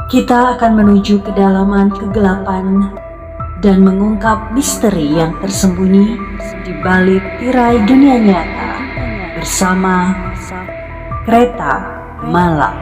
Kita akan menuju kedalaman kegelapan dan mengungkap misteri yang tersembunyi di balik tirai dunia nyata bersama Kereta Malam.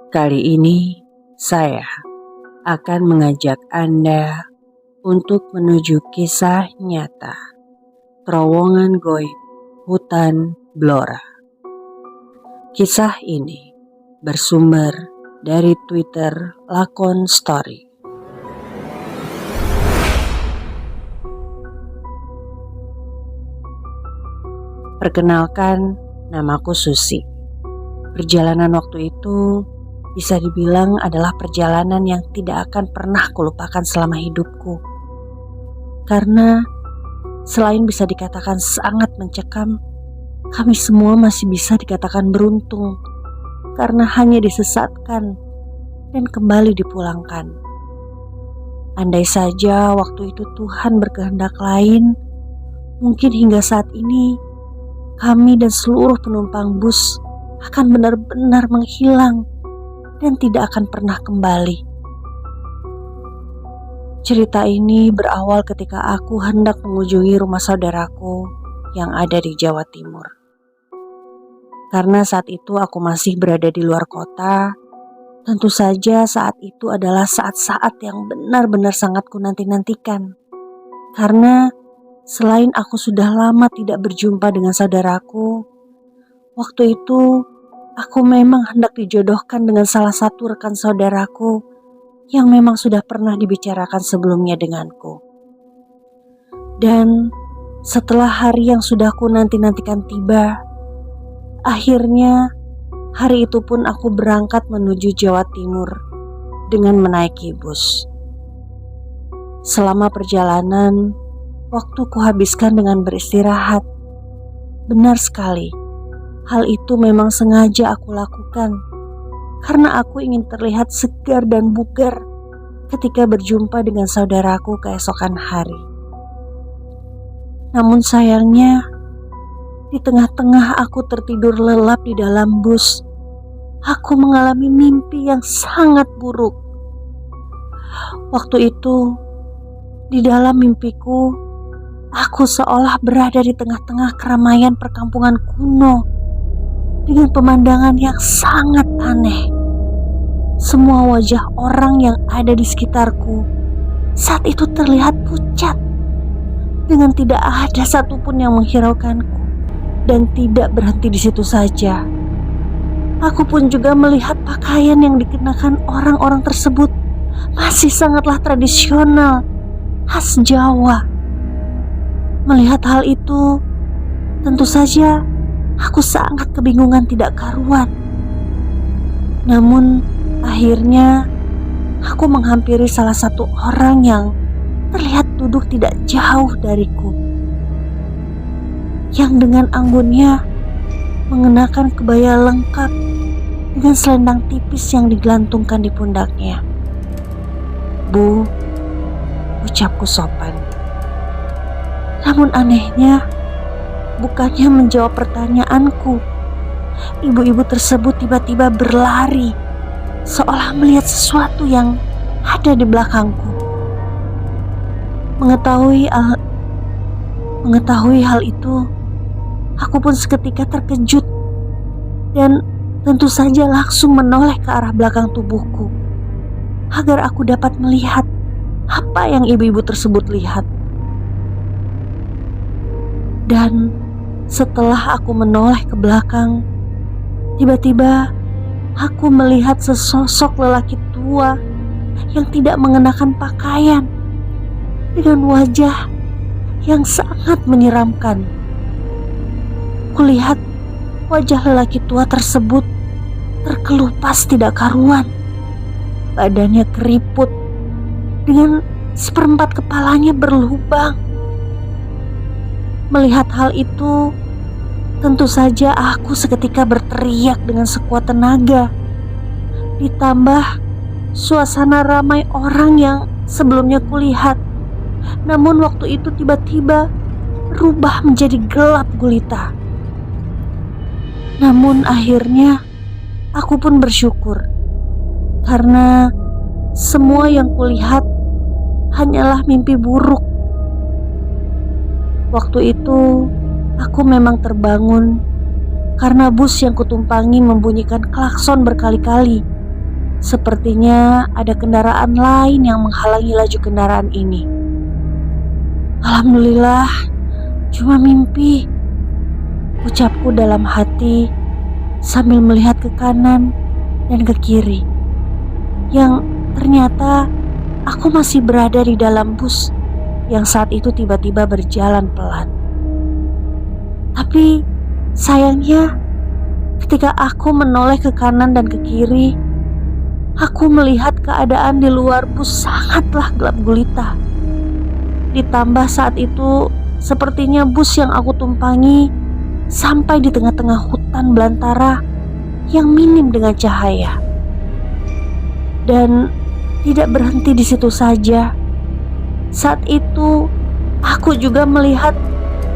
Kali ini saya akan mengajak Anda untuk menuju kisah nyata terowongan goib hutan Blora. Kisah ini bersumber dari Twitter Lakon Story. Perkenalkan, namaku Susi. Perjalanan waktu itu bisa dibilang adalah perjalanan yang tidak akan pernah kulupakan selama hidupku. Karena selain bisa dikatakan sangat mencekam, kami semua masih bisa dikatakan beruntung karena hanya disesatkan dan kembali dipulangkan. Andai saja waktu itu Tuhan berkehendak lain, mungkin hingga saat ini kami dan seluruh penumpang bus akan benar-benar menghilang dan tidak akan pernah kembali. Cerita ini berawal ketika aku hendak mengunjungi rumah saudaraku yang ada di Jawa Timur. Karena saat itu aku masih berada di luar kota, tentu saja saat itu adalah saat-saat yang benar-benar sangat kunanti-nantikan. Karena selain aku sudah lama tidak berjumpa dengan saudaraku, waktu itu aku memang hendak dijodohkan dengan salah satu rekan saudaraku yang memang sudah pernah dibicarakan sebelumnya denganku. Dan setelah hari yang sudah ku nanti-nantikan tiba, akhirnya hari itu pun aku berangkat menuju Jawa Timur dengan menaiki bus. Selama perjalanan, waktu ku habiskan dengan beristirahat. Benar sekali, hal itu memang sengaja aku lakukan karena aku ingin terlihat segar dan bugar ketika berjumpa dengan saudaraku keesokan hari. Namun sayangnya, di tengah-tengah aku tertidur lelap di dalam bus, aku mengalami mimpi yang sangat buruk. Waktu itu, di dalam mimpiku, aku seolah berada di tengah-tengah keramaian perkampungan kuno dengan pemandangan yang sangat aneh. Semua wajah orang yang ada di sekitarku saat itu terlihat pucat, dengan tidak ada satupun yang menghiraukanku. Dan tidak berhenti di situ saja, aku pun juga melihat pakaian yang dikenakan orang-orang tersebut masih sangatlah tradisional, khas Jawa. Melihat hal itu, tentu saja aku sangat kebingungan tidak karuan. Namun akhirnya aku menghampiri salah satu orang yang terlihat duduk tidak jauh dariku, yang dengan anggunnya mengenakan kebaya lengkap dengan selendang tipis yang digelantungkan di pundaknya. "Bu," ucapku sopan. Namun anehnya, bukannya menjawab pertanyaanku, ibu-ibu tersebut tiba-tiba berlari, seolah melihat sesuatu yang ada di belakangku. Mengetahui hal itu, aku pun seketika terkejut dan tentu saja langsung menoleh ke arah belakang tubuhku agar aku dapat melihat apa yang ibu-ibu tersebut lihat. Dan setelah aku menoleh ke belakang, tiba-tiba aku melihat sesosok lelaki tua yang tidak mengenakan pakaian dengan wajah yang sangat menyeramkan. Kulihat wajah lelaki tua tersebut terkelupas tidak karuan. Badannya keriput dengan seperempat kepalanya berlubang. Melihat hal itu, tentu saja aku seketika berteriak dengan sekuat tenaga. Ditambah suasana ramai orang yang sebelumnya kulihat. Namun waktu itu tiba-tiba berubah menjadi gelap gulita. Namun akhirnya aku pun bersyukur karena semua yang kulihat hanyalah mimpi buruk. Waktu itu aku memang terbangun karena bus yang kutumpangi membunyikan klakson berkali-kali. Sepertinya ada kendaraan lain yang menghalangi laju kendaraan ini. Alhamdulillah, cuma mimpi, ucapku dalam hati sambil melihat ke kanan dan ke kiri. Yang ternyata aku masih berada di dalam bus yang saat itu tiba-tiba berjalan pelan. Tapi sayangnya ketika aku menoleh ke kanan dan ke kiri, aku melihat keadaan di luar bus sangatlah gelap gulita. Ditambah saat itu sepertinya bus yang aku tumpangi sampai di tengah-tengah hutan belantara yang minim dengan cahaya. Dan tidak berhenti di situ saja. Saat itu aku juga melihat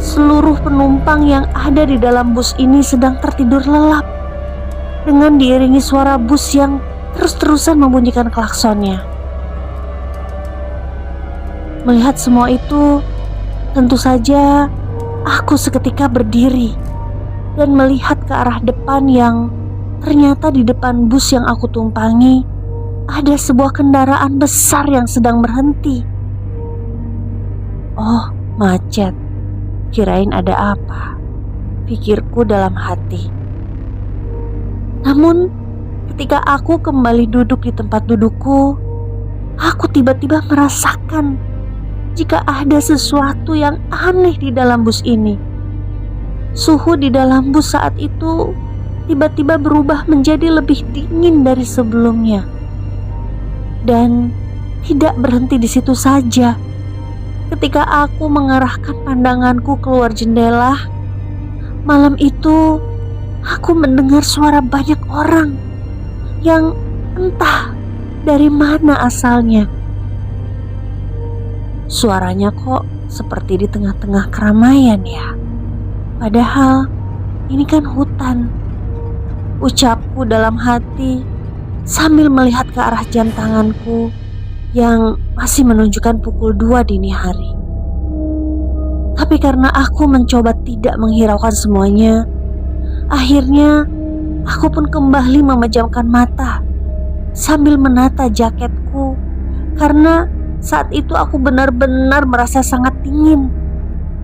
seluruh penumpang yang ada di dalam bus ini sedang tertidur lelap dengan diiringi suara bus yang terus-terusan membunyikan klaksonnya. Melihat semua itu, tentu saja aku seketika berdiri dan melihat ke arah depan yang ternyata di depan bus yang aku tumpangi ada sebuah kendaraan besar yang sedang berhenti. Oh, macet. Kirain ada apa? Pikirku dalam hati. Namun, ketika aku kembali duduk di tempat dudukku, aku tiba-tiba merasakan jika ada sesuatu yang aneh di dalam bus ini. Suhu di dalam bus saat itu tiba-tiba berubah menjadi lebih dingin dari sebelumnya. Dan tidak berhenti di situ saja. Ketika aku mengarahkan pandanganku keluar jendela, malam itu aku mendengar suara banyak orang yang entah dari mana asalnya. Suaranya kok seperti di tengah-tengah keramaian ya. Padahal ini kan hutan, ucapku dalam hati sambil melihat ke arah jam tanganku yang masih menunjukkan pukul 2 dini hari. Tapi karena aku mencoba tidak menghiraukan semuanya, akhirnya aku pun kembali memejamkan mata sambil menata jaketku karena saat itu aku benar-benar merasa sangat dingin,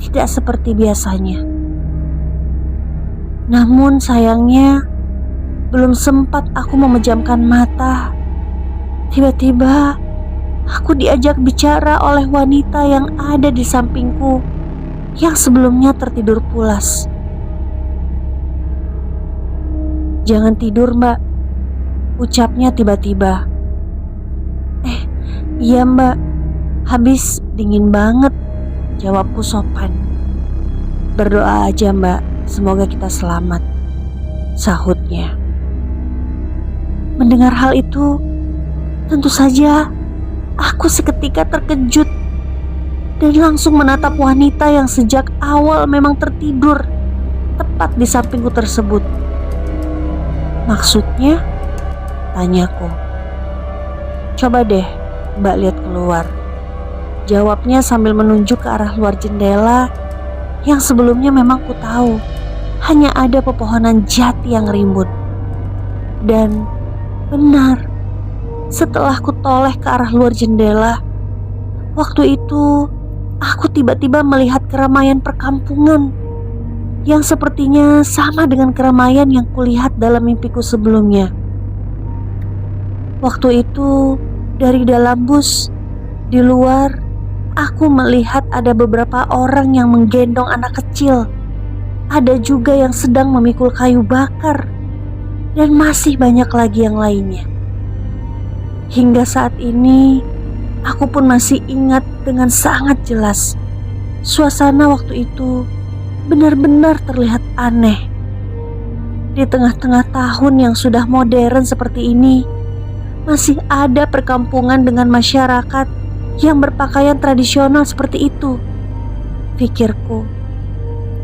tidak seperti biasanya. Namun sayangnya belum sempat aku memejamkan mata, tiba-tiba aku diajak bicara oleh wanita yang ada di sampingku yang sebelumnya tertidur pulas. "Jangan tidur, Mbak," ucapnya tiba-tiba. "Iya, Mbak, habis dingin banget," jawabku sopan. "Berdoa aja, Mbak, semoga kita selamat," sahutnya. Mendengar hal itu, tentu saja aku seketika terkejut dan langsung menatap wanita yang sejak awal memang tertidur tepat di sampingku tersebut. "Maksudnya?" tanyaku. "Coba deh Mbak lihat keluar," jawabnya sambil menunjuk ke arah luar jendela yang sebelumnya memang ku tahu hanya ada pepohonan jati yang rimbun. Dan benar, setelah ku toleh ke arah luar jendela, waktu itu aku tiba-tiba melihat keramaian perkampungan yang sepertinya sama dengan keramaian yang kulihat dalam mimpiku sebelumnya. Waktu itu dari dalam bus, di luar, aku melihat ada beberapa orang yang menggendong anak kecil. Ada juga yang sedang memikul kayu bakar, dan masih banyak lagi yang lainnya. Hingga saat ini, aku pun masih ingat dengan sangat jelas. Suasana waktu itu benar-benar terlihat aneh. Di tengah-tengah tahun yang sudah modern seperti ini, masih ada perkampungan dengan masyarakat yang berpakaian tradisional seperti itu, pikirku.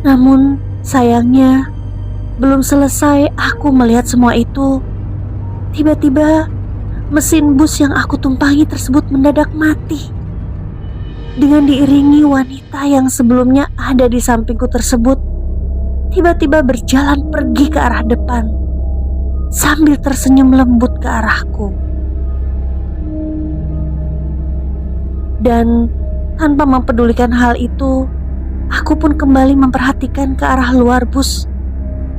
Namun sayangnya belum selesai aku melihat semua itu, tiba-tiba mesin bus yang aku tumpangi tersebut mendadak mati. Dengan diiringi wanita yang sebelumnya ada di sampingku tersebut tiba-tiba berjalan pergi ke arah depan sambil tersenyum lembut ke arahku. Dan tanpa mempedulikan hal itu, aku pun kembali memperhatikan ke arah luar bus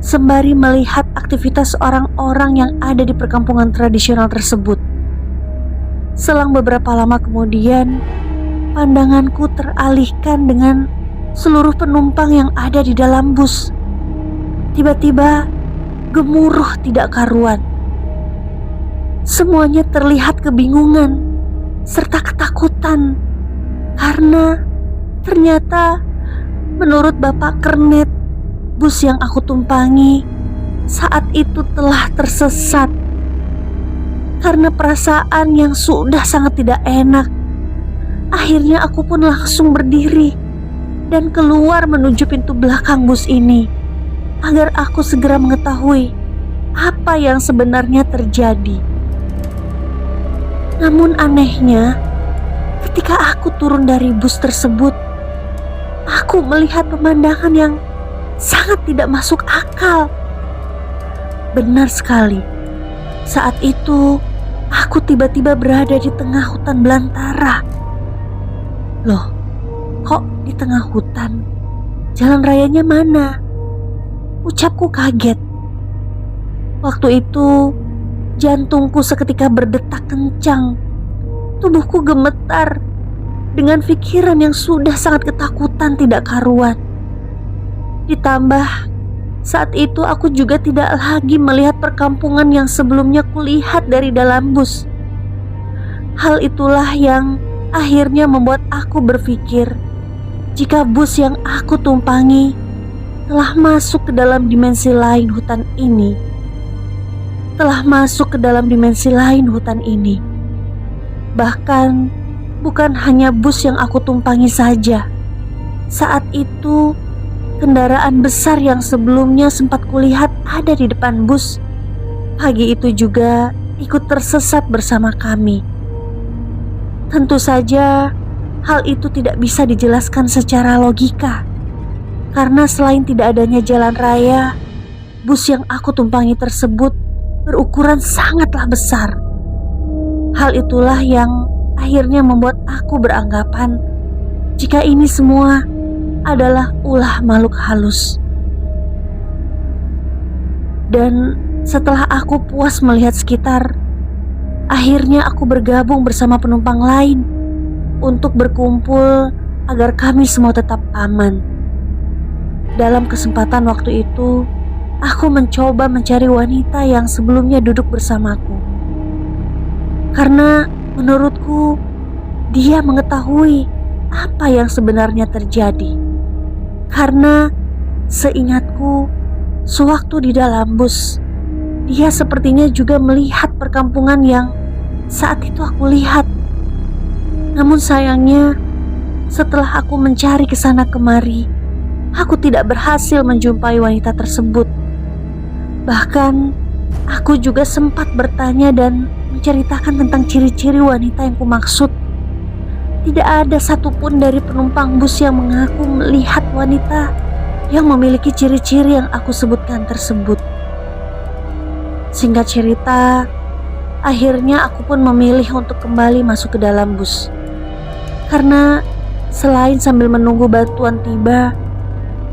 sembari melihat aktivitas orang-orang yang ada di perkampungan tradisional tersebut. Selang beberapa lama kemudian, pandanganku teralihkan dengan seluruh penumpang yang ada di dalam bus. Tiba-tiba gemuruh tidak karuan. Semuanya terlihat kebingungan serta ketakutan karena ternyata menurut Bapak Kernet, bus yang aku tumpangi saat itu telah tersesat. Karena perasaan yang sudah sangat tidak enak, akhirnya aku pun langsung berdiri dan keluar menuju pintu belakang bus ini agar aku segera mengetahui apa yang sebenarnya terjadi. Namun anehnya, ketika aku turun dari bus tersebut, aku melihat pemandangan yang sangat tidak masuk akal. Benar sekali, saat itu aku tiba-tiba berada di tengah hutan belantara. Loh, kok di tengah hutan? Jalan rayanya mana? Ucapku kaget. Waktu itu jantungku seketika berdetak kencang. Tubuhku gemetar dengan pikiran yang sudah sangat ketakutan tidak karuan. Ditambah saat itu aku juga tidak lagi melihat perkampungan yang sebelumnya kulihat dari dalam bus. Hal itulah yang akhirnya membuat aku berpikir jika bus yang aku tumpangi telah masuk ke dalam dimensi lain hutan ini. Bahkan bukan hanya bus yang aku tumpangi saja. Saat itu kendaraan besar yang sebelumnya sempat kulihat ada di depan bus pagi itu juga ikut tersesat bersama kami. Tentu saja hal itu tidak bisa dijelaskan secara logika, karena selain tidak adanya jalan raya, bus yang aku tumpangi tersebut berukuran sangatlah besar. Hal itulah yang akhirnya membuat aku beranggapan jika ini semua adalah ulah makhluk halus. Dan setelah aku puas melihat sekitar, akhirnya aku bergabung bersama penumpang lain untuk berkumpul agar kami semua tetap aman. Dalam kesempatan waktu itu, aku mencoba mencari wanita yang sebelumnya duduk bersamaku. Karena menurutku dia mengetahui apa yang sebenarnya terjadi. Karena seingatku, sewaktu di dalam bus, dia sepertinya juga melihat perkampungan yang saat itu aku lihat. Namun sayangnya, setelah aku mencari kesana kemari, aku tidak berhasil menjumpai wanita tersebut. Bahkan aku juga sempat bertanya dan menceritakan tentang ciri-ciri wanita yang kumaksud. Tidak ada satupun dari penumpang bus yang mengaku melihat wanita yang memiliki ciri-ciri yang aku sebutkan tersebut. Singkat cerita, akhirnya aku pun memilih untuk kembali masuk ke dalam bus. Karena selain sambil menunggu bantuan tiba,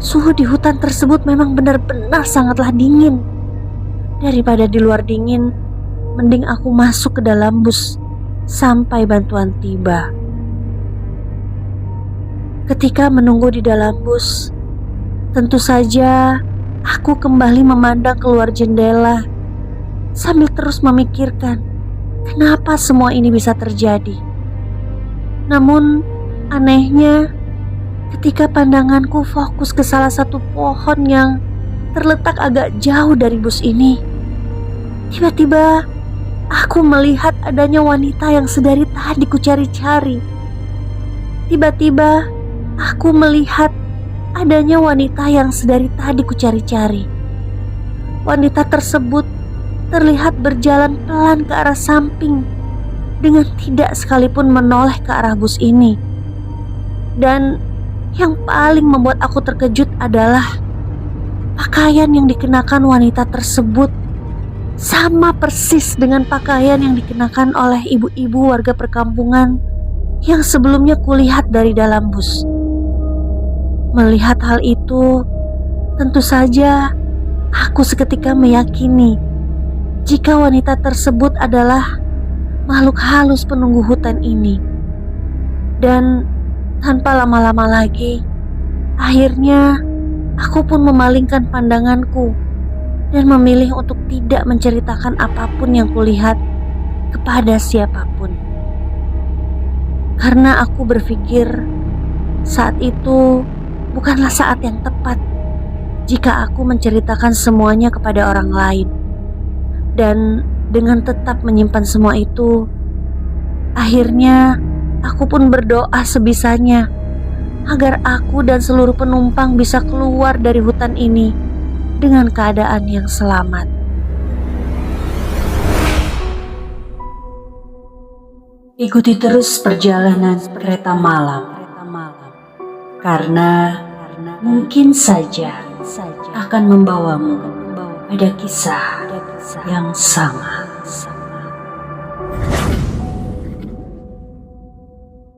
suhu di hutan tersebut memang benar-benar sangatlah dingin. Daripada di luar dingin, mending aku masuk ke dalam bus sampai bantuan tiba. Ketika menunggu di dalam bus, tentu saja aku kembali memandang keluar jendela sambil terus memikirkan kenapa semua ini bisa terjadi. Namun anehnya, ketika pandanganku fokus ke salah satu pohon yang terletak agak jauh dari bus ini, tiba-tiba aku melihat adanya wanita yang sedari tadi kucari-cari. Tiba-tiba aku melihat adanya wanita yang sedari tadi kucari-cari. Wanita tersebut terlihat berjalan pelan ke arah samping dengan tidak sekalipun menoleh ke arah bus ini. Dan yang paling membuat aku terkejut adalah pakaian yang dikenakan wanita tersebut sama persis dengan pakaian yang dikenakan oleh ibu-ibu warga perkampungan yang sebelumnya kulihat dari dalam bus. Melihat hal itu, tentu saja aku seketika meyakini jika wanita tersebut adalah makhluk halus penunggu hutan ini. Dan tanpa lama-lama lagi, akhirnya aku pun memalingkan pandanganku dan memilih untuk tidak menceritakan apapun yang kulihat kepada siapapun. Karena aku berpikir saat itu bukanlah saat yang tepat jika aku menceritakan semuanya kepada orang lain. Dan dengan tetap menyimpan semua itu, akhirnya aku pun berdoa sebisanya agar aku dan seluruh penumpang bisa keluar dari hutan ini dengan keadaan yang selamat. Ikuti terus perjalanan kereta malam, karena mungkin saja akan membawamu pada kisah yang sama.